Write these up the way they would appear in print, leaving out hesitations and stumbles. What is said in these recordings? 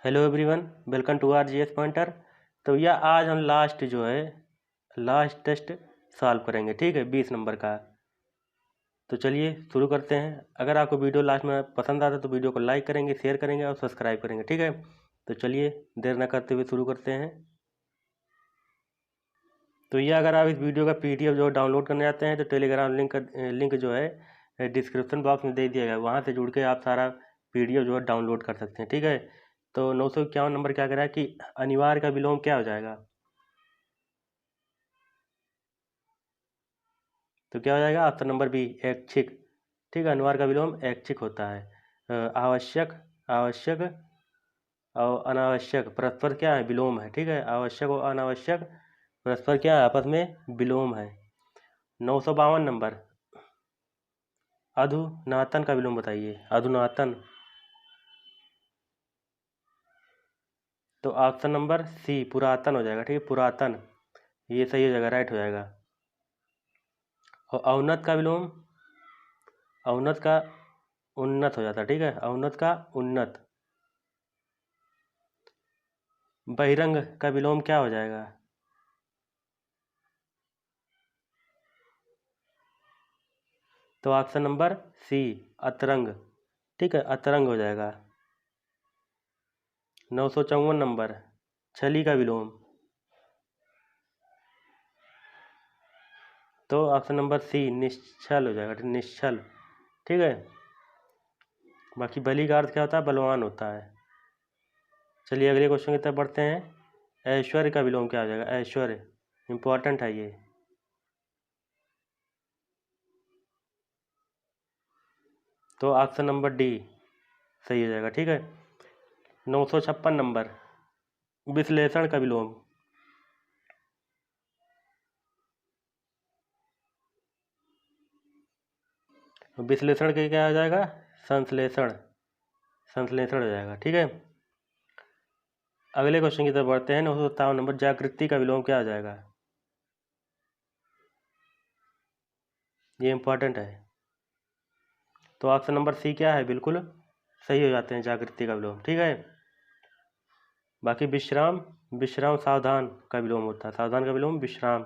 Hello everyone, welcome to R G S pointer. तो यह आज हम लास्ट टेस्ट सॉल्व करेंगे, ठीक है, 20 नंबर का। तो चलिए शुरू करते हैं। अगर आपको वीडियो लास्ट में पसंद आता है तो वीडियो को लाइक करेंगे, शेयर करेंगे और सब्सक्राइब करेंगे, ठीक है। तो चलिए देर न करते हुए शुरू करते हैं। तो यह अगर आप इस वीडियो का PDF जो डाउनलोड करने जाते हैं तो टेलीग्राम लिंक जो है डिस्क्रिप्शन बॉक्स में दे दिया गया है, वहाँ से जुड़ के आप सारा PDF जो है डाउनलोड कर सकते हैं, ठीक है। तो 951 नंबर क्या कह रहा है कि अनिवार्य का विलोम क्या हो जाएगा। तो क्या हो जाएगा ऑप्शन नंबर बी, ऐच्छिक। ठीक है, अनिवार्य का विलोम ऐच्छिक होता है। आवश्यक, आवश्यक और अनावश्यक परस्पर क्या है, विलोम है, ठीक है। आवश्यक और अनावश्यक परस्पर क्या है, आपस में विलोम है। 952 नंबर, अधुनातन का विलोम बताइए। अधुनातन, तो ऑप्शन नंबर सी पुरातन हो जाएगा, ठीक है, पुरातन, ये सही हो जाएगा, राइट हो जाएगा। और अवनत का विलोम, अवनत का उन्नत हो जाता है, ठीक है, अवनत का उन्नत। बहिरंग का विलोम क्या हो जाएगा। तो ऑप्शन नंबर सी अतरंग, ठीक है, अतरंग हो जाएगा। 954 नंबर, छली का विलोम, तो ऑप्शन नंबर सी निश्चल हो जाएगा, निश्चल, ठीक है। बाकी बलि का अर्थ क्या होता है, बलवान होता है। चलिए अगले क्वेश्चन की तरफ बढ़ते हैं। ऐश्वर्य का विलोम क्या हो जाएगा। ऐश्वर्य इंपॉर्टेंट है ये। तो ऑप्शन नंबर डी सही हो जाएगा, ठीक है। 956 नंबर, विश्लेषण का विलोम, विश्लेषण के क्या हो जाएगा, संश्लेषण, संश्लेषण हो जाएगा, ठीक है। अगले क्वेश्चन की तरफ बढ़ते हैं। 957 नंबर, जागृति का विलोम क्या हो जाएगा। ये इंपॉर्टेंट है। तो ऑप्शन नंबर सी क्या है, बिल्कुल सही हो जाते हैं, जागृति का विलोम, ठीक है। बाकी विश्राम, विश्राम सावधान का विलोम होता है, सावधान का विलोम विश्राम।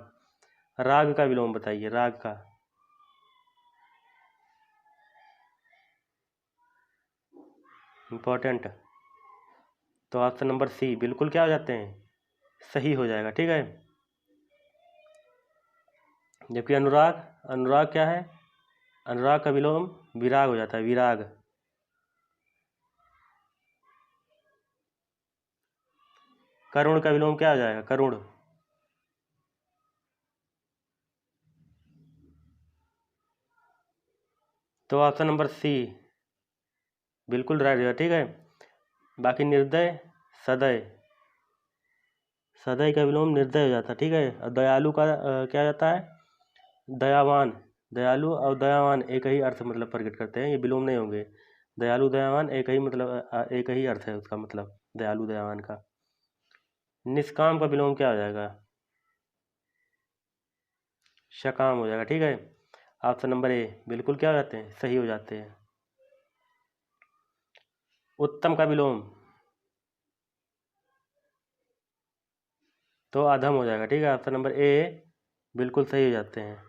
राग का विलोम बताइए, राग का। इंपॉर्टेंट, तो ऑप्शन नंबर सी बिल्कुल क्या हो जाते हैं, सही हो जाएगा, ठीक है। जबकि अनुराग, अनुराग क्या है, अनुराग का विलोम विराग हो जाता है, विराग। करुण का विलोम क्या हो जाएगा, करुण। तो ऑप्शन नंबर सी बिल्कुल राइट है, ठीक है। बाकी निर्दय, सदय, सदय का विलोम निर्दय हो जाता है, ठीक है। और दयालु का क्या जाता है, दयावान। दयालु और दयावान एक ही अर्थ मतलब प्रकट करते हैं, ये विलोम नहीं होंगे। दयालु दयावान एक ही मतलब एक ही अर्थ है उसका, मतलब दयालु दयावान का। निष्काम का विलोम क्या हो जाएगा, सकाम हो जाएगा, ठीक है। ऑप्शन नंबर ए बिल्कुल क्या हो जाते हैं, सही हो जाते हैं। उत्तम का विलोम, तो अधम हो जाएगा, ठीक है। ऑप्शन नंबर ए बिल्कुल सही हो जाते हैं।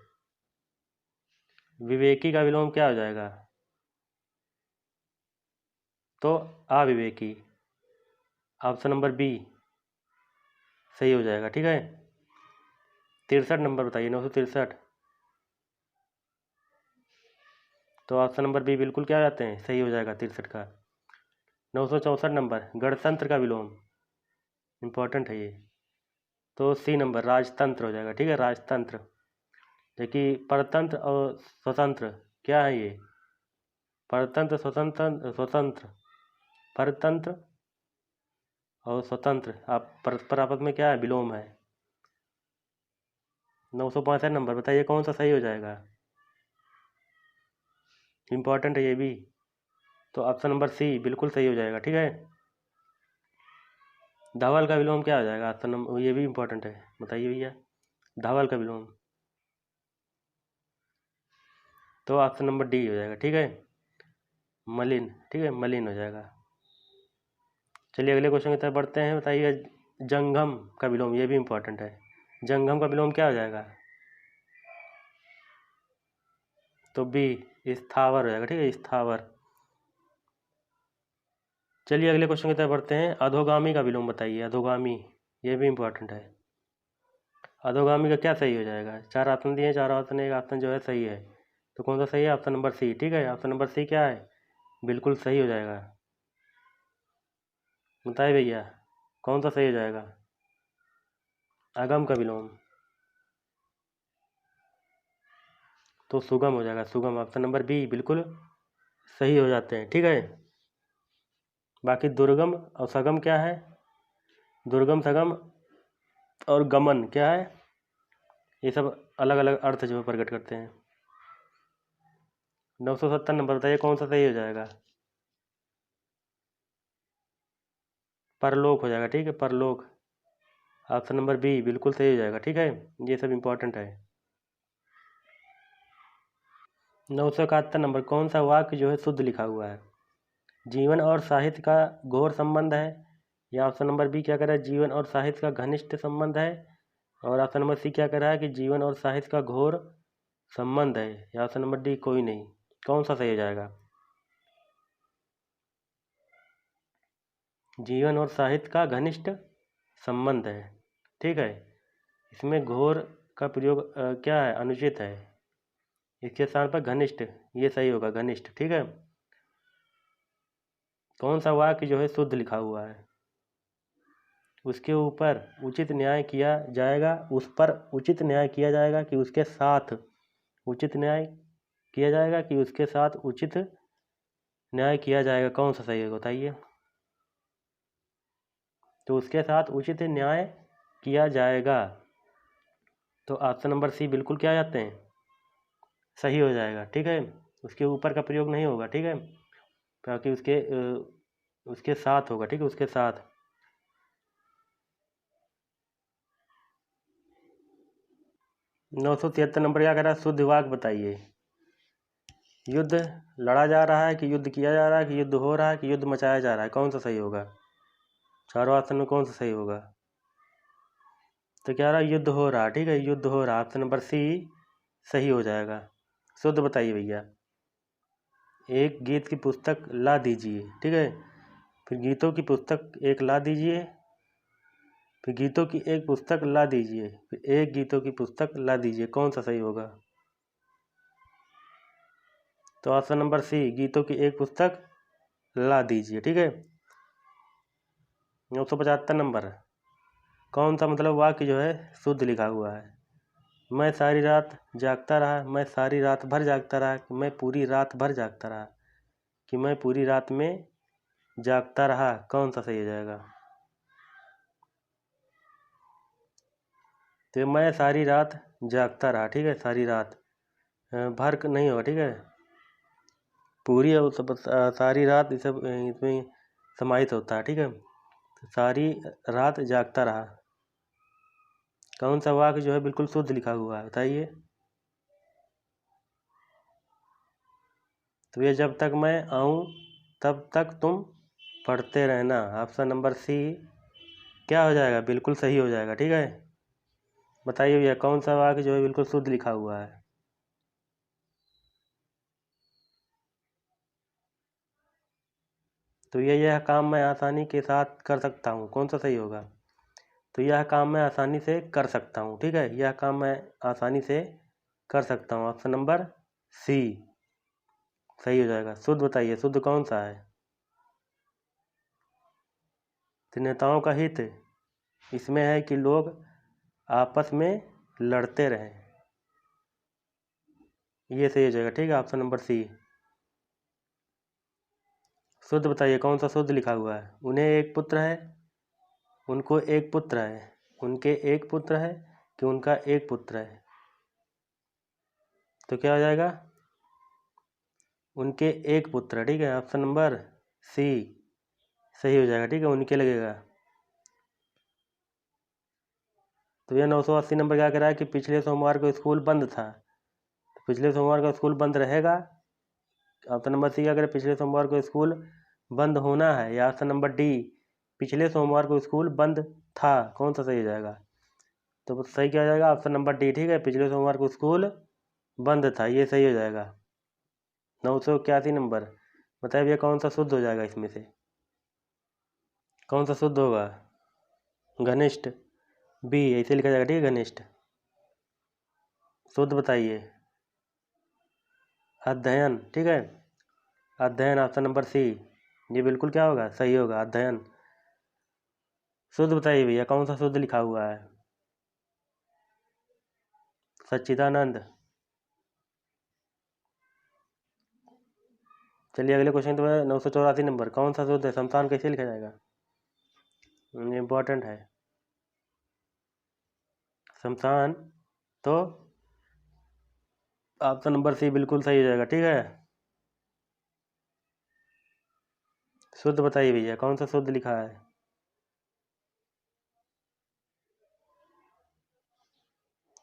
विवेकी का विलोम क्या हो जाएगा, तो अविवेकी। ऑप्शन नंबर बी सही हो जाएगा, ठीक है। 63 नंबर बताइए, 963। तो ऑप्शन नंबर बी बिल्कुल क्या हो जाते हैं, सही हो जाएगा 63 का। 964 नंबर, गणतंत्र का विलोम, इंपॉर्टेंट है ये। तो सी नंबर राजतंत्र हो जाएगा, ठीक है, राजतंत्र। देखिए परतंत्र और स्वतंत्र क्या है ये, परतंत्र स्वतंत्र, स्वतंत्र, परतंत्र और स्वतंत्र आप परस्पर आपस में क्या है, विलोम है। 965 नंबर बताइए कौन सा सही हो जाएगा, इंपॉर्टेंट है ये भी। तो ऑप्शन नंबर सी बिल्कुल सही हो जाएगा, ठीक है। धवल का विलोम क्या हो जाएगा, ऑप्शन नंबर, ये भी इंपॉर्टेंट है, बताइए भैया। धवल का विलोम, तो ऑप्शन नंबर डी हो जाएगा, ठीक है, मलिन, ठीक है, मलिन हो जाएगा। चलिए अगले क्वेश्चन की तरफ बढ़ते हैं। बताइए जंगम का विलोम, ये भी इम्पोर्टेंट है। जंगम का विलोम क्या हो जाएगा? तो बी स्थावर हो जाएगा, ठीक है, स्थावर। चलिए अगले क्वेश्चन की तरफ बढ़ते हैं। अधोगामी का विलोम बताइए, अधोगामी, ये भी इम्पोर्टेंट है। अधोगामी का क्या सही हो जाएगा? 4 ऑप्शन दिए हैं, 4 ऑप्शन, एक ऑप्शन जो है सही है। तो कौन सा सही है? ऑप्शन नंबर सी, ठीक है, ऑप्शन नंबर सी क्या है? बिल्कुल सही हो जाएगा। बताइए भैया कौन सा सही हो जाएगा? अगम का विलोम तो सुगम हो जाएगा, सुगम। ऑप्शन नंबर बी बिल्कुल सही हो जाते हैं, ठीक है। बाकी दुर्गम और सगम क्या है? दुर्गम, सगम और गमन क्या है? ये सब अलग अलग अर्थ जो है प्रकट करते हैं। 970 नंबर बताइए कौन सा सही हो जाएगा? परलोक हो जाएगा, ठीक है, परलोक। ऑप्शन नंबर बी बिल्कुल सही हो जाएगा, ठीक है। ये सब इम्पोर्टेंट है। 971 नंबर कौन सा वाक्य जो है शुद्ध लिखा हुआ है? जीवन और साहित्य का घोर संबंध है, या ऑप्शन नंबर बी क्या कह रहा है? जीवन और साहित्य का घनिष्ठ संबंध है, और ऑप्शन नंबर सी क्या कह रहा है कि जीवन और साहित्य का घोर संबंध है, या ऑप्शन नंबर डी कोई नहीं। कौन सा सही हो जाएगा? जीवन और साहित्य का घनिष्ठ संबंध है, ठीक है। इसमें घोर का प्रयोग क्या है? अनुचित है। इसके स्थान पर घनिष्ठ, ये सही होगा, घनिष्ठ, ठीक है। कौन सा वाक्य जो है शुद्ध लिखा हुआ है? उसके ऊपर उचित न्याय किया जाएगा, उस पर उचित न्याय किया जाएगा कि उसके साथ उचित न्याय किया जाएगा, कि उसके साथ उचित न्याय किया जाएगा? कौन सा सही है बताइए? तो उसके साथ उचित न्याय किया जाएगा, तो ऑप्शन नंबर सी बिल्कुल क्या जाते हैं? सही हो जाएगा, ठीक है। उसके ऊपर का प्रयोग नहीं होगा, ठीक है, ताकि उसके साथ होगा, ठीक है, उसके साथ। 973 नंबर क्या कह रहा है? शुद्ध वाक्य बताइए। युद्ध लड़ा जा रहा है, कि युद्ध किया जा रहा है, कि युद्ध हो रहा है, कि युद्ध मचाया जा रहा है? कौन सा सही होगा? चारों ऑप्शन में कौन सा सही होगा? तो क्या रहा? युद्ध हो रहा, ठीक है, युद्ध हो रहा। ऑप्शन नंबर सी सही हो जाएगा। शुद्ध बताइए भैया। एक गीत की पुस्तक ला दीजिए, ठीक है, फिर गीतों की पुस्तक एक ला दीजिए, फिर गीतों की एक पुस्तक ला दीजिए, फिर एक गीतों की पुस्तक ला दीजिए। कौन सा सही होगा? तो ऑप्शन नंबर सी गीतों की एक पुस्तक ला दीजिए, ठीक है। 975 नंबर कौन सा मतलब वाक्य जो है शुद्ध लिखा हुआ है? मैं सारी रात जागता रहा, मैं सारी रात भर जागता रहा, कि मैं पूरी रात भर जागता रहा, कि मैं पूरी रात में जागता रहा? कौन सा सही हो जाएगा? तो मैं सारी रात जागता रहा, ठीक है, सारी रात भर नहीं होगा, ठीक है, पूरी और सारी रात ये सब इसमें समाहित होता है, ठीक है। तो सारी रात जागता रहा, कौन सा वाक्य जो है बिल्कुल शुद्ध लिखा हुआ है बताइए? तो ये जब तक मैं आऊँ तब तक तुम पढ़ते रहना। ऑप्शन नंबर सी क्या हो जाएगा? बिल्कुल सही हो जाएगा, ठीक है। बताइए भैया कौन सा वाक्य जो है बिल्कुल शुद्ध लिखा हुआ है? तो यह काम मैं आसानी के साथ कर सकता हूँ, कौन सा सही होगा? तो यह काम मैं आसानी से कर सकता हूँ, ठीक है, यह काम मैं आसानी से कर सकता हूँ। ऑप्शन नंबर सी सही हो जाएगा। शुद्ध बताइए, शुद्ध कौन सा है? तो नेताओं का हित इसमें है कि लोग आपस में लड़ते रहें, ये सही हो जाएगा, ठीक है, ऑप्शन नंबर सी। शुद्ध बताइए कौन सा शुद्ध लिखा हुआ है? उन्हें एक पुत्र है, उनको एक पुत्र है, उनके एक पुत्र है, कि उनका एक पुत्र है? तो क्या हो जाएगा? उनके एक पुत्र है, ठीक है, ऑप्शन नंबर सी सही हो जाएगा, ठीक है, उनके लगेगा। तो यह 980 नंबर क्या कह रहा है कि पिछले सोमवार को स्कूल बंद था, तो पिछले सोमवार को स्कूल बंद रहेगा? ऑप्शन नंबर सी क्या कह रहा है? पिछले सोमवार को स्कूल बंद होना है, या ऑप्शन नंबर डी पिछले सोमवार को स्कूल बंद था, कौन सा सही हो जाएगा? तो सही क्या हो जाएगा? ऑप्शन नंबर डी, ठीक है, पिछले सोमवार को स्कूल बंद था, ये सही हो जाएगा। 981 नंबर, बताइए भैया कौन सा शुद्ध हो जाएगा इसमें से? कौन सा शुद्ध होगा? घनिष्ठ, बी ऐसे लिखा जाएगा, ठीक है, घनिष्ठ। शुद्ध बताइए। अध्ययन, ठीक है, अध्ययन ऑप्शन नंबर सी, ये बिल्कुल क्या होगा? सही होगा, अध्ययन। शुद्ध बताइए भैया कौन सा शुद्ध लिखा हुआ है? सच्चिदानंद। चलिए अगले क्वेश्चन तो है 984 नंबर, कौन सा शुद्ध है? शमशान कैसे लिखा जाएगा? ये इम्पोर्टेंट है। शमशान, तो ऑप्शन नंबर सी बिल्कुल सही हो जाएगा, ठीक है। शुद्ध बताइए भैया कौन सा शुद्ध लिखा है?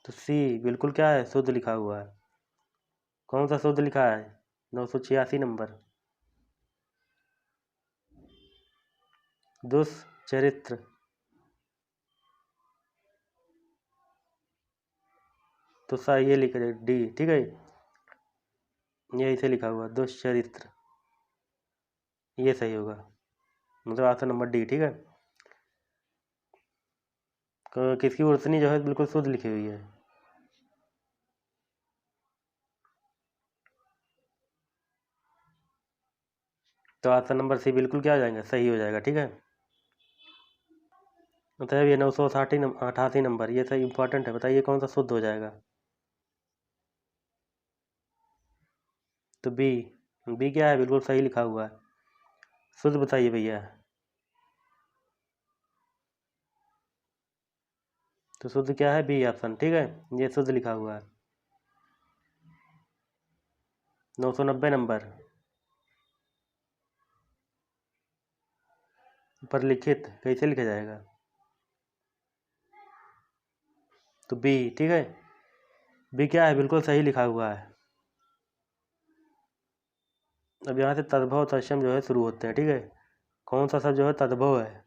तो सी बिल्कुल क्या है? शुद्ध लिखा हुआ है। कौन सा शुद्ध लिखा है? 986 नंबर, दुष्चरित्र। तो सा ये लिख रहे डी, ठीक है, ये ऐसे लिखा हुआ दुष्चरित्र, ये सही होगा, मतलब ऑप्शन नंबर डी, ठीक है। किसकी उर्सनी जो है बिल्कुल शुद्ध लिखी हुई है? तो ऑप्शन नंबर सी बिल्कुल क्या हो जाएगा? सही हो जाएगा, ठीक है। मतलब ये 988 नंबर, ये सही इंपॉर्टेंट है, बताइए कौन सा शुद्ध हो जाएगा? तो बी, बी क्या है? बिल्कुल सही लिखा हुआ है। शुद्ध बताइए भैया। तो शुद्ध क्या है? बी ऑप्शन, ठीक है, ये शुद्ध लिखा हुआ है। 990 नंबर, पर लिखित कैसे लिखा जाएगा? तो बी, ठीक है, बी क्या है? बिल्कुल सही लिखा हुआ है। अब यहाँ से तद्भव तत्सम जो है शुरू होते हैं, ठीक है। कौन सा शब्द जो है तद्भव है?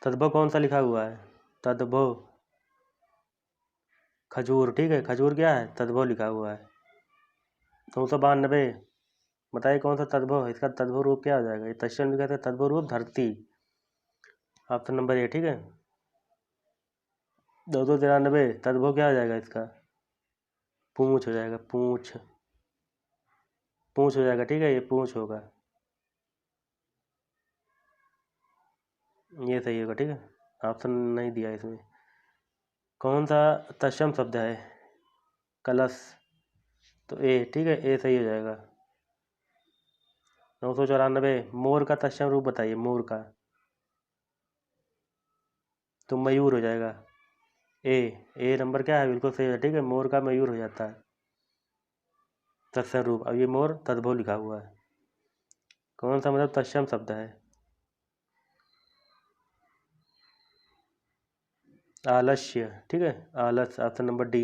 तद्भव कौन सा लिखा हुआ है? तद्भव, खजूर, ठीक है, खजूर क्या है? तद्भव लिखा हुआ है। 992, बताइए कौन सा तद्भव है? इसका तद्भव रूप क्या हो जाएगा? ये तत्सम लिखा था, तद्भव रूप धरती, ऑप्शन नंबर ए, ठीक है। 293, तद्भव क्या हो जाएगा इसका? पूंछ हो जाएगा, पूंछ, पूंछ हो जाएगा, ठीक है, ये पूंछ होगा, ये सही होगा, ठीक है। ऑप्शन नहीं दिया इसमें। कौन सा तत्सम शब्द है? कलश, तो ए, ठीक है, ए सही हो जाएगा। 994, मोर का तत्सम रूप बताइए, मोर का। तो मयूर हो जाएगा, ए, ए नंबर क्या है? बिल्कुल सही है, ठीक है, मोर का मयूर हो जाता है तत्सम रूप। अब ये मोर तद्भव लिखा हुआ है, कौन सा मतलब तत्सम शब्द है? आलस्य, ठीक है, आलस, ऑप्शन नंबर डी।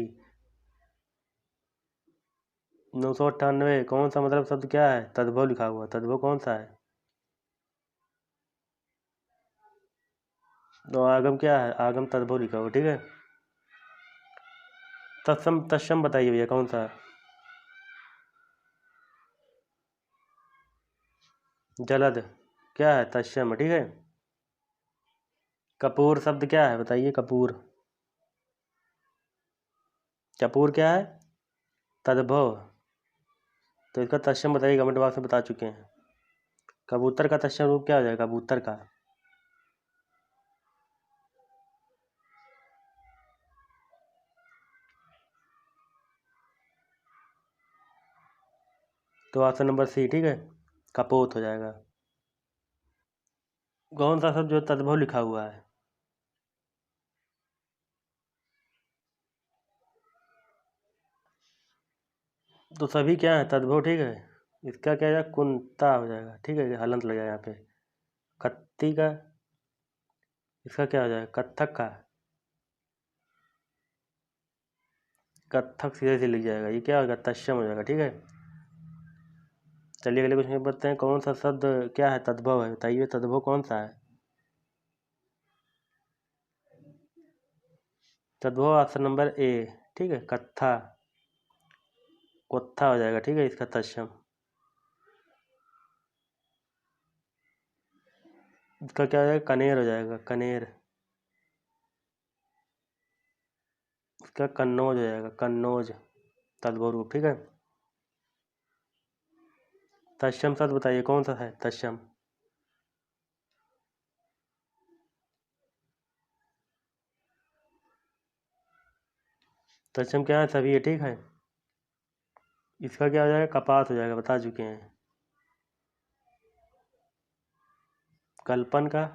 998, कौन सा मतलब शब्द क्या है? तद्भव लिखा हुआ, तद्भव कौन सा है? तो आगम क्या है? आगम तद्भव लिखा हुआ, ठीक है। तत्सम, तत्सम बताइए भैया कौन सा? जलद क्या है? तत्सम, ठीक है। कपूर शब्द क्या है? बताइए, कपूर, कपूर क्या है? तद्भव, तो इसका तत्सम बताइए, कमेंट बॉक्स में बता चुके हैं। कबूतर का तत्सम रूप क्या हो जाएगा? कबूतर का, तो ऑप्शन नंबर सी, ठीक है, कपोत हो जाएगा। कौन सा शब्द जो तद्भव लिखा हुआ है? तो सभी क्या है? तद्भव, ठीक है। इसका क्या है? कुंता हो जाएगा, ठीक है, हलंत लग जाएगा यहाँ पे। कत्ती का, इसका क्या हो जाएगा? कत्थक का, कत्थक सीधे से लिख जाएगा, ये क्या होगा? तत्सम हो जाएगा, ठीक है। चलिए अगले क्वेश्चन बढ़ते हैं। कौन सा शब्द क्या है तद्भव है, बताइए तद्भव कौन सा है। तद्भव ऑप्शन नंबर ए, ठीक है, कत्था कोत्था हो जाएगा, ठीक है, इसका तत्सम। इसका क्या हो जाएगा, कनेर हो जाएगा, कनेर। इसका कन्नौज हो जाएगा, कन्नौज, तद्भव रूप, ठीक है। तत्सम शब्द बताइए कौन सा है तत्सम। तत्सम क्या है, सभी है, ठीक है। इसका क्या हो जाएगा, कपास हो जाएगा, बता चुके हैं। कल्पन का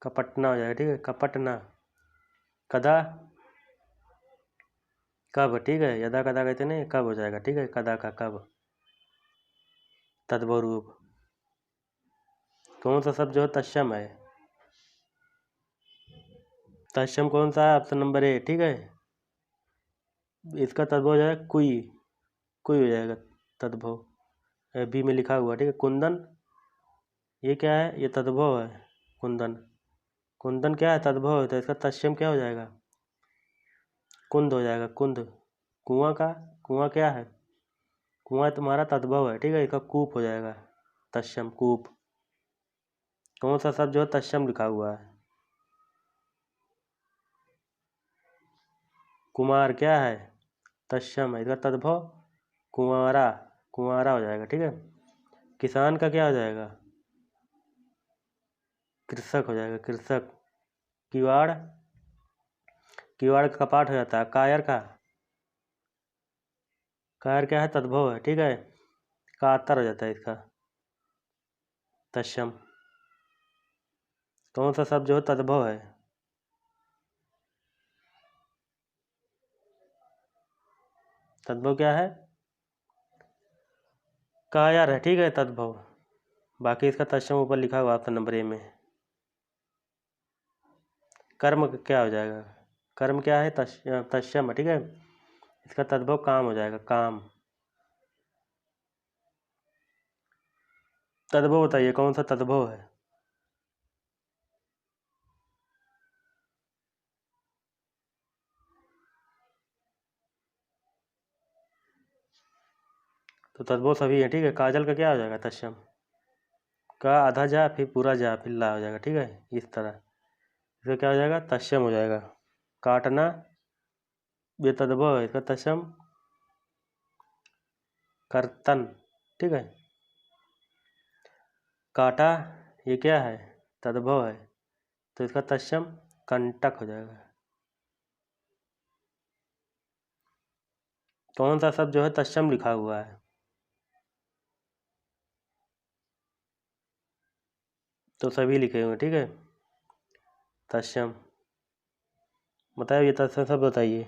कपटना हो जाएगा, ठीक है, कपटना। कदा कब, ठीक है, यदा कदा कहते नहीं, कब हो जाएगा, ठीक है, कदा का कब, तद्भव रूप। कौन सा शब्द जो है तत्सम है। तत्सम कौन सा है, ऑप्शन नंबर ए, ठीक है। इसका तद्भव हो जाएगा कुई, कुई हो जाएगा तद्भव, बी में लिखा हुआ, ठीक है। कुंदन, ये क्या है, ये तद्भव है, कुंदन। कुंदन क्या है, तद्भव है, तो इसका तत्सम क्या हो जाएगा, कुंद हो जाएगा, कुंद। कुआं का, कुआं क्या है, कुआं तुम्हारा तद्भव है, ठीक है, इसका कूप हो जाएगा, तत्सम, कूप। कौन सा शब्द जो है तत्सम लिखा हुआ है। कुमार क्या है, तत्सम है, इसका तद्भव कुंवारा, कुंवारा हो जाएगा, ठीक है। किसान का क्या हो जाएगा, कृषक हो जाएगा, कृषक। किवाड़, किवाड़ का कपाट हो जाता है। कायर का, कायर क्या है, तद्भव है, ठीक है, कातर हो जाता है इसका तत्सम। कौन सा शब्द जो है तद्भव है। तद्भव क्या है, कायर है, ठीक है, तद्भव। बाकी इसका तत्सम ऊपर लिखा हुआ ऑप्शन नंबर ए में। कर्म क्या हो जाएगा, कर्म क्या है, तत्सम है, ठीक है, इसका तद्भव काम हो जाएगा, काम। तद्भव बताइए कौन सा तद्भव है। तो तद्भव सभी है, ठीक है। काजल का क्या हो जाएगा तत्सम, का आधा जा फिर पूरा जा फिर ला हो जाएगा, ठीक है, इस तरह। इसका क्या हो जाएगा, तत्सम हो जाएगा। काटना, ये तद्भव है, इसका तत्सम कर्तन, ठीक है। काटा, ये क्या है, तद्भव है, तो इसका तत्सम कंटक हो जाएगा। कौन सा शब्द जो है तत्सम लिखा हुआ है। तो सभी लिखे हुए, ठीक है, तत्सम। बताइए ये तत्सम शब्द बताइए।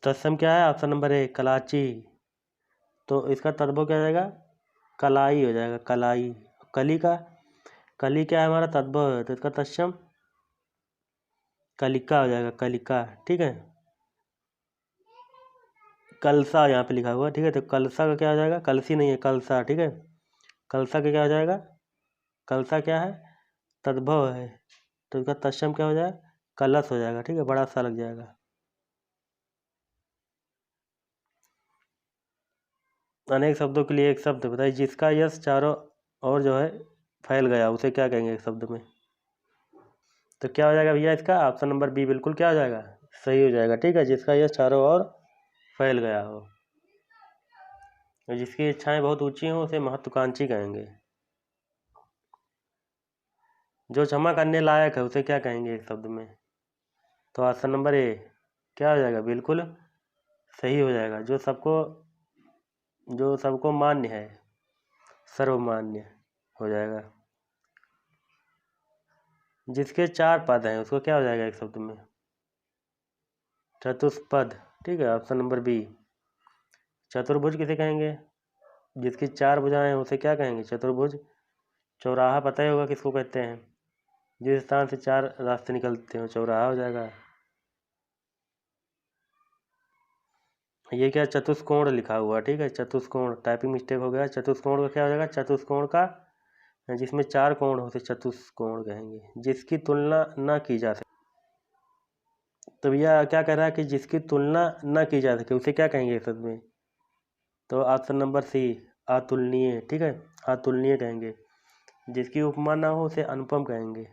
तत्सम क्या है, ऑप्शन नंबर ए, कलाची। तो इसका तद्भव क्या हो जाएगा, कलाई हो जाएगा, कलाई। कली का, कली क्या है हमारा तद्भव है, तो इसका तत्सम कलिका हो जाएगा, कलिका, ठीक है। कलसा यहाँ पे लिखा हुआ है, ठीक है, तो कलसा का क्या हो जाएगा, कलसी नहीं है, कलसा, ठीक है। कलसा का क्या हो जाएगा, कलसा क्या है, तद्भव है, तो इसका तत्सम क्या हो जाएगा, कलश हो जाएगा, ठीक है, बड़ा सा लग जाएगा। अनेक शब्दों के लिए एक शब्द बताइए, जिसका यश चारों ओर जो है फैल गया, उसे क्या कहेंगे एक शब्द में। तो क्या हो जाएगा भैया, इसका ऑप्शन नंबर बी बिल्कुल क्या हो जाएगा, सही हो जाएगा, ठीक है। जिसका यश चारों ओर फैल गया हो, और जिसकी इच्छाएं बहुत ऊंची हों उसे महत्वाकांक्षी कहेंगे। जो क्षमा करने लायक है उसे क्या कहेंगे एक शब्द में। तो ऑप्शन नंबर ए क्या हो जाएगा, बिल्कुल सही हो जाएगा। जो सबको मान्य है, सर्वमान्य हो जाएगा। जिसके चार पद हैं उसको क्या हो जाएगा एक शब्द में। चतुष्पद, ठीक है। Option number B. चतुर्भुज किसे कहेंगे? जिसकी 4 भुजाएं हैं उसे क्या कहेंगे? चतुर्भुज। चौराहा पता ही होगा किसको कहते हैं? जिस स्थान से 4 रास्ते निकलते हो चौराहा हो जाएगा। ये क्या चतुष्कोण लिखा हुआ, ठीक है। चतुष्कोण टाइपिंग मिस्टेक हो गया। चतुष्कोण का क्या हो जाएगा? चतुष्कोण का जिसमें 4 कोण होते चतुष्कोण कहेंगे। जिसकी तुलना न की जा सके, तो भैया क्या कह रहा है कि जिसकी तुलना न की जा सके उसे क्या कहेंगे शब्द में? तो ऑप्शन नंबर सी, अतुलनीय, ठीक है। अतुलनीय कहेंगे। जिसकी उपमा ना हो उसे अनुपम कहेंगे।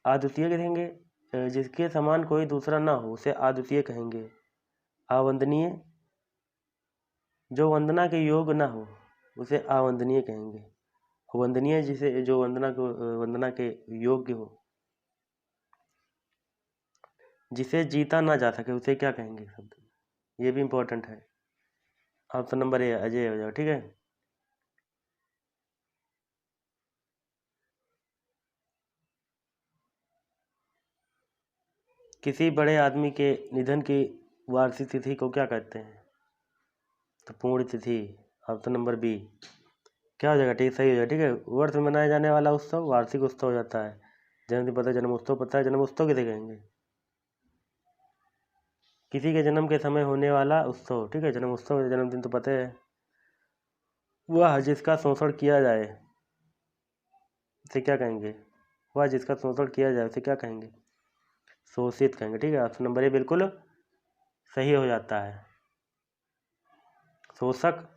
अद्वितीय कहेंगे, जिसके समान कोई दूसरा ना हो उसे अद्वितीय कहेंगे। अवंदनीय, जो वंदना के योग्य ना हो उसे अवंदनीय कहेंगे। वंदनीय जिसे जो वंदना के योग्य हो। जिसे जीता ना जा सके उसे क्या कहेंगे शब्द? ये भी इम्पोर्टेंट है। ऑप्शन नंबर ए अजय हो जाओ, ठीक है। किसी बड़े आदमी के निधन की वार्षिक तिथि को क्या कहते हैं? तो पूर्ण तिथि। Option number B. क्या हो जाएगा? ठीक, सही हो जाएगा, ठीक है। वर्ष में मनाया जाने वाला उत्सव वार्षिक उत्सव हो जाता है। जन्मदिन पता है, जन्म उत्सव पता है, जन्म उत्सव किसे कहेंगे? किसी के जन्म के समय होने वाला उत्सव, ठीक है। जन्म उत्सव, जन्मदिन तो पता है। वह जिसका शोषण किया जाए उसे क्या कहेंगे? वह जिसका शोषण किया जाए उसे क्या कहेंगे? शोषित कहेंगे, ठीक है। ऑप्शन नंबर ए बिल्कुल सही हो जाता है। शोषक,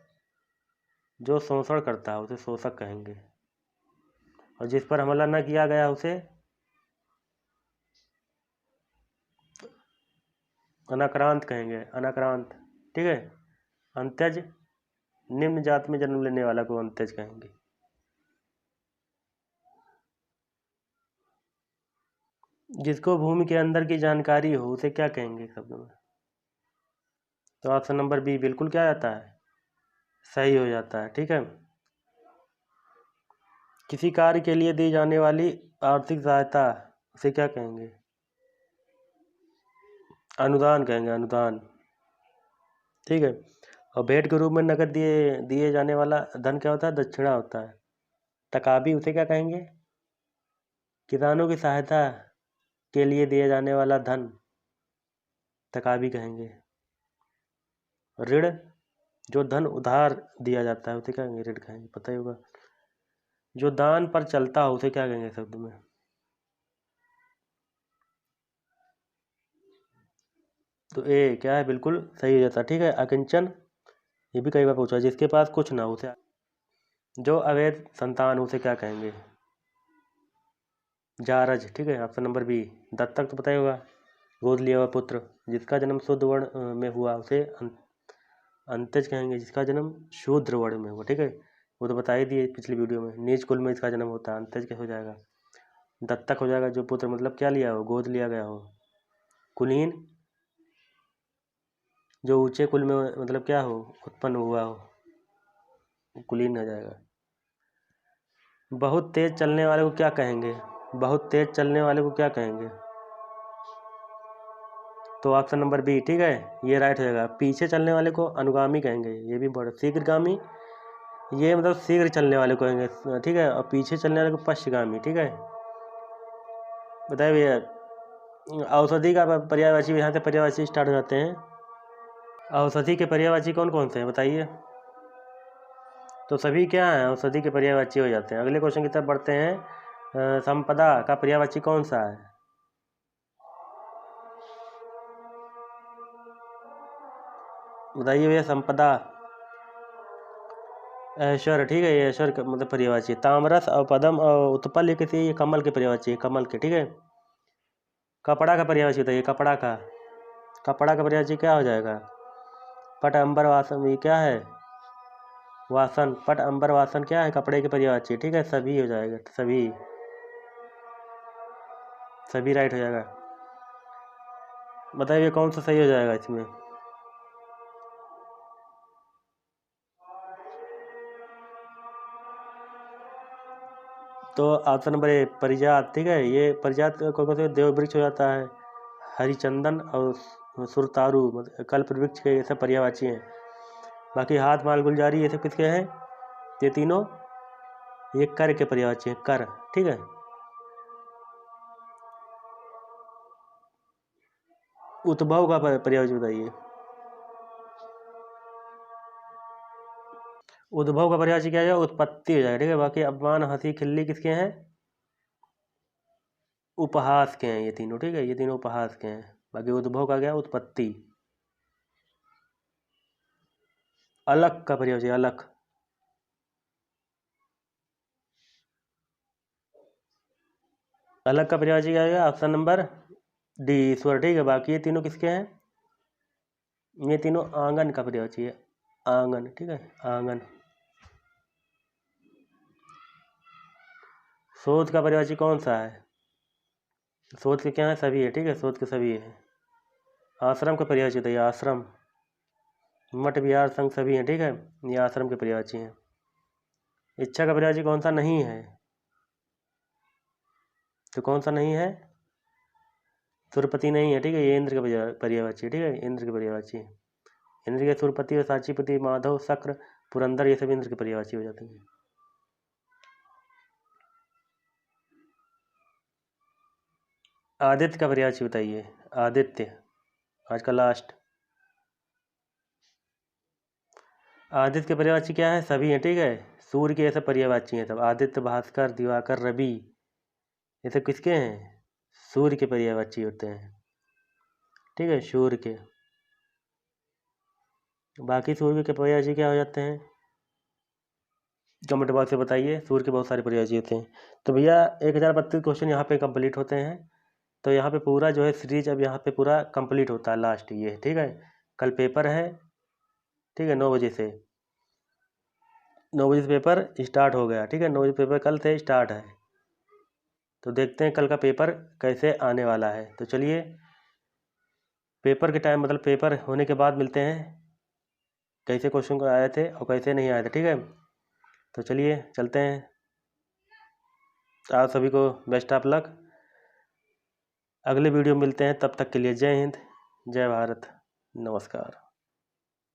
जो शोषण करता है उसे शोषक कहेंगे। और जिस पर हमला न किया गया उसे अनाक्रांत कहेंगे। अनाक्रांत, ठीक है। अंत्यज, निम्न जात में जन्म लेने वाला को अंत्यज कहेंगे। जिसको भूमि के अंदर की जानकारी हो उसे क्या कहेंगे शब्द में? तो ऑप्शन नंबर बी बिल्कुल क्या आता है? सही हो जाता है, ठीक है। किसी कार्य के लिए दी जाने वाली आर्थिक सहायता उसे क्या कहेंगे? अनुदान कहेंगे, अनुदान, ठीक है। और भेंट के रूप में नकद दिए दिए जाने वाला धन क्या होता है? दक्षिणा होता है। तकाबी उसे क्या कहेंगे? किसानों की सहायता के लिए दिए जाने वाला धन तकाबी कहेंगे। ऋण, जो धन उधार दिया जाता है उसे क्या कहेंगे? ऋण कहेंगे, पता ही होगा। जो दान पर चलता हो उसे क्या कहेंगे शब्द में? तो ए क्या है? बिल्कुल सही हो जाता है, ठीक है। अकिंचन, ये भी कई बार पूछा। जिसके पास कुछ ना हो उसे, जो अवैध संतान हो उसे क्या कहेंगे? जारज, ठीक है। Option number B. दत्तक तो पता ही होगा, गोद लिया हुआ पुत्र। जिसका जन्म शुद्ध वर्ण में हुआ उसे अंत्यज कहेंगे। जिसका जन्म शूद्र वर्ण में हुआ, ठीक है। वो तो बता ही दिए पिछली वीडियो में। नीच कुल में इसका जन्म होता है, अंत्यज क्या हो जाएगा? दत्तक हो जाएगा। जो पुत्र मतलब क्या लिया हो? गोद लिया गया हो। कुलीन, जो ऊंचे कुल में मतलब क्या हो? उत्पन्न हुआ हो, कुलीन हो जाएगा। बहुत तेज चलने वाले को क्या कहेंगे? बहुत तेज चलने वाले को क्या कहेंगे? तो ऑप्शन नंबर बी, ठीक है, ये राइट हो जाएगा। पीछे चलने वाले को अनुगामी कहेंगे। ये भी बड़ा शीघ्रगामी, ये मतलब शीघ्र चलने वाले को कहेंगे, ठीक है। और पीछे चलने वाले को पश्चिगामी, ठीक है। बताइए भैया, औषधि का पर्यायवाची, यहाँ से पर्यायवाची स्टार्ट हो जाते हैं। औषधि के पर्यायवाची कौन कौन से हैं बताइए? तो सभी क्या है? औषधि के पर्यायवाची हो जाते हैं। अगले क्वेश्चन की तरफ बढ़ते हैं। संपदा का पर्यायवाची कौन सा है? बताइए भैया। संपदा, ऐश्वर्य, ठीक है। ये ऐश्वर्य का मतलब पर्यायवाची। तामरस और पद्म और उत्पल, ये किसी, ये कमल के पर्यायवाची है, कमल के, ठीक है। कपड़ा का पर्यायवाची बताइए। कपड़ा का, कपड़ा का पर्यायवाची क्या हो जाएगा? पट अंबर वासन, ये क्या है? वासन। पट अंबर वासन क्या है? कपड़े के पर्यायवाची, ठीक है। सभी हो जाएगा, सभी, सभी राइट हो जाएगा। बताइए कौन सा सही हो जाएगा इसमें? तो ऑप्शन नंबर ए परिजात, ठीक है। ये परिजात कौन कौन से? देव वृक्ष हो जाता है, हरिचंदन और सुरतारू कल्प वृक्ष के ये सब पर्यायवाची हैं। बाकी हाथ माल गुलजारी ये सब किसके हैं? ये तीनों ये कर के पर्यायवाची हैं, कर। ठीक है। उद्भव का पर्यायवाची बताइए। उद्भव का पर्यायवाची क्या हो जाएगा? उत्पत्ति हो जाएगा। ठीक है। बाकी अपमान, हंसी, खिल्ली किसके हैं? उपहास के हैं ये तीनों। ठीक है। ये तीनों उपहास के हैं। बाकी उद्भव का क्या? उत्पत्ति। अलख का पर्यायवाची अलख। अलख का पर्यायवाची क्या आएगा? ऑप्शन नंबर डी, ईश्वर। ठीक है। बाकी ये तीनों किसके हैं? ये तीनों आंगन का पर्यायवाची है, आंगन। ठीक है। आंगन। शोध का पर्यायवाची कौन सा है? शोध के क्या है? सभी है। ठीक है। शोध के सभी है। आश्रम का पर्यायवाची बताइए। आश्रम, मठ, विहार, संघ सभी हैं। ठीक है। ये आश्रम के पर्यायवाची हैं। इच्छा का पर्यायवाची कौन सा नहीं है? तो कौन सा नहीं है? सुरपति नहीं है। ठीक है। ये इंद्र का पर्यायवाची है। ठीक है। इंद्र के पर्यायवाची है। इंद्र के सुरपति और साचीपति, माधव, शक्र, पुरंदर ये सब इंद्र के पर्यायवाची हो जाते हैं। आदित्य का पर्यायवाची बताइए। आदित्य, आज का लास्ट। आदित्य के पर्यायवाची क्या है? सभी हैं। ठीक है। सूर्य के ऐसे पर्यायवाची हैं सब। आदित्य, भास्कर, दिवाकर, रवि ये सब किसके हैं? सूर्य के पर्यायवाची होते हैं। ठीक है। सूर्य के। बाकी सूर्य के पर्यायवाची क्या हो जाते हैं? कमेंट बॉक्स में बताइए। सूर्य के बहुत सारे पर्यायवाची होते हैं। तो भैया 1032 क्वेश्चन यहाँ पे कंप्लीट होते हैं। तो यहाँ पे पूरा जो है सीरीज अब यहाँ पे पूरा कंप्लीट होता है लास्ट ये। ठीक है। कल पेपर है। ठीक है। 9 बजे से 9 बजे से पेपर स्टार्ट हो गया। ठीक है। 9 बजे पेपर कल से स्टार्ट है। तो देखते हैं कल का पेपर कैसे आने वाला है। तो चलिए पेपर के टाइम मतलब पेपर होने के बाद मिलते हैं, कैसे क्वेश्चन आए थे और कैसे नहीं आए थे। ठीक है। तो चलिए चलते हैं। आप सभी को बेस्ट ऑफ लक। अगले वीडियो में मिलते हैं। तब तक के लिए जय हिंद, जय भारत, नमस्कार।